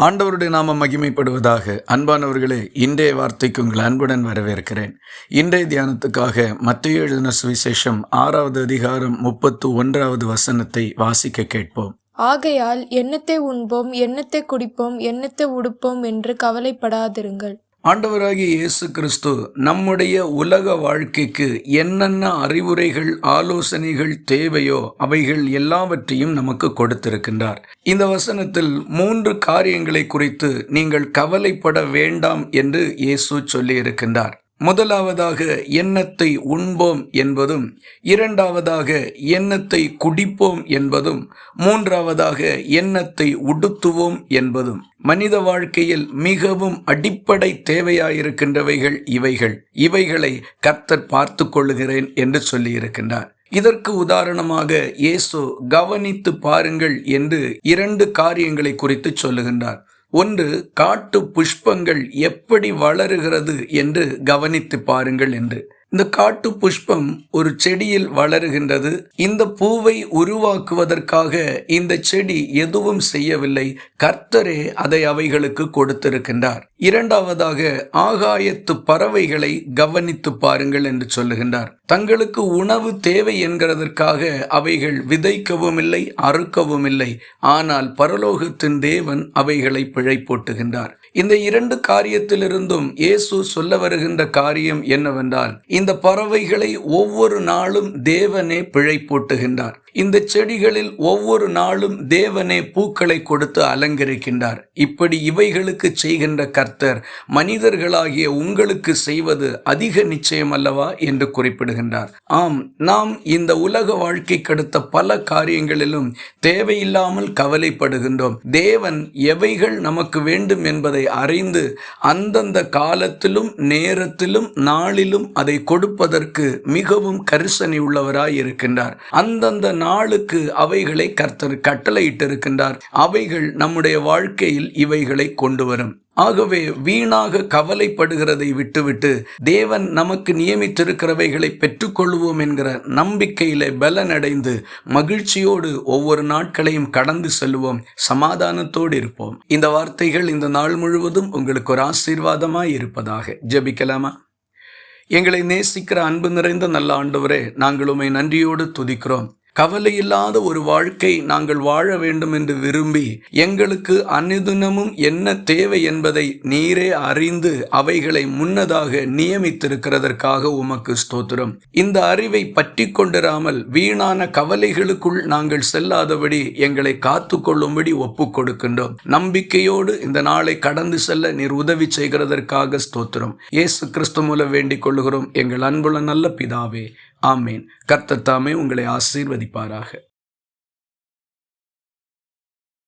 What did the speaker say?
ஆண்டவருடைய நாமம் மகிமைப்படுவதாக. அன்பானவர்களே, இன்றைய வார்த்தைக்கு உங்கள் அன்புடன் வரவேற்கிறேன். இன்றைய தியானத்துக்காக மத்தேயு எழுதின சுவிசேஷம் 6வது அதிகாரம் 31வது வசனத்தை வாசிக்க கேட்போம். ஆகையால் எண்ணத்தை உண்போம், எண்ணத்தை குடிப்போம், எண்ணத்தை உடுப்போம் என்று கவலைப்படாதிருங்கள். ஆண்டவராகிய இயேசு கிறிஸ்து நம்முடைய உலக வாழ்க்கைக்கு என்னென்ன அறிவுரைகள், ஆலோசனைகள் தேவையோ அவைகள் எல்லாவற்றையும் நமக்கு கொடுத்திருக்கின்றார். இந்த வசனத்தில் 3 காரியங்களை குறித்து நீங்கள் கவலைப்பட வேண்டாம் என்று இயேசு சொல்லியிருக்கின்றார். முதலாவதாக எண்ணத்தை உண்போம் என்பதும், இரண்டாவதாக எண்ணத்தை குடிப்போம் என்பதும், மூன்றாவதாக எண்ணத்தை உடுத்துவோம் என்பதும். மனித வாழ்க்கையில் மிகவும் அடிப்படை தேவையாயிருக்கின்றவைகள் இவைகளை கர்த்தர் பார்த்து கொள்ளுகிறேன் என்று சொல்லியிருக்கின்றார். இதற்கு உதாரணமாக இயேசு கவனித்து பாருங்கள் என்று 2 காரியங்களை குறித்து சொல்லுகின்றார். ஒன்று, காட்டு புஷ்பங்கள் எப்படி வளருகிறது என்று கவனித்து பாருங்கள் என்று. இந்த காட்டு புஷ்பம் ஒரு செடியில் வளருகின்றது. இந்த பூவை உருவாக்குவதற்காக இந்த செடி எதுவும் செய்யவில்லை, கர்த்தரே அதை அவைகளுக்கு கொடுத்திருக்கின்றார். இரண்டாவதாக, ஆகாயத்து பறவைகளை கவனித்து பாருங்கள் என்று சொல்லுகின்றார். தங்களுக்கு உணவு தேவை என்கிறதற்காக அவைகள் விதைக்கவும் இல்லை, அறுக்கவும் இல்லை. ஆனால் பரலோகத்தின் தேவன் அவைகளை பிழைப்பூட்டுகின்றார். இந்த 2 காரியத்திலிருந்தும் இயேசு சொல்ல வருகின்ற காரியம் என்னவென்றால், இந்த பறவைகளை ஒவ்வொரு நாளும் தேவனே பிழைப்பூட்டுகின்றார். இந்த செடிகளில் ஒவ்வொரு நாளும் தேவனே பூக்களை கொடுத்து அலங்கரிக்கின்றார். இப்படி இவைகளுக்கு செய்கின்ற கர்த்தர் மனிதர்களாகிய உங்களுக்கு செய்வது அதிக நிச்சயம் அல்லவா என்று குறிப்பிடுகின்றார். ஆம், நாம் இந்த உலக வாழ்க்கைக்கு அடுத்த பல காரியங்களிலும் தேவையில்லாமல் கவலைப்படுகின்றோம். தேவன் எவைகள் நமக்கு வேண்டும் என்பதை அறிந்து அந்தந்த காலத்திலும் நேரத்திலும் நாளிலும் அதை கொடுப்பதற்கு மிகவும் கரிசனை உள்ளவராய் இருக்கின்றார். அந்தந்த நாளுக்கு அவைகளை கர்த்தர் கட்டளையிட்டிருக்கின்றார். அவைகள் நம்முடைய வாழ்க்கையில் இவைகளை கொண்டு வரும். ஆகவே வீணாக கவலைப்படுகிறதை விட்டுவிட்டு தேவன் நமக்கு நியமித்திருக்கிறவைகளை பெற்றுக்கொள்வோம் என்கிற நம்பிக்கையிலே பலனடைந்து மகிழ்ச்சியோடு ஒவ்வொரு நாட்களையும் கடந்து செல்வோம், சமாதானத்தோடு இருப்போம். இந்த வார்த்தைகள் இந்த நாள் முழுவதும் உங்களுக்கு ஒரு ஆசீர்வாதமாய் இருப்பதாக. ஜெபிக்கலாமா? எங்களை நேசிக்கிற அன்பு நிறைந்த நல்ல ஆண்டவரே, நாங்கள் உம்மை நன்றியோடு துதிக்கிறோம். கவலையில்லாத ஒரு வாழ்க்கை நாங்கள் வாழ வேண்டும் என்று விரும்பி எங்களுக்கு அனுதினமும் என்ன தேவை என்பதை நீரே அறிந்து அவைகளை முன்னதாக நியமித்திருக்கிறதற்காக உமக்கு ஸ்தோத்திரம். இந்த அறிவை பற்றி கொண்டிராமல் வீணான கவலைகளுக்குள் நாங்கள் செல்லாதபடி எங்களை காத்து கொள்ளும்படி ஒப்பு கொடுக்கின்றோம். நம்பிக்கையோடு இந்த நாளை கடந்து செல்ல நீர் உதவி செய்கிறதற்காக ஸ்தோத்திரம். இயேசு கிறிஸ்து மூலம் வேண்டிக் கொள்ளுகிறோம் எங்கள் அன்புள்ள நல்ல பிதாவே, ஆமேன். கர்த்தர் தாமே உங்களை ஆசீர்வதிப்பாராக.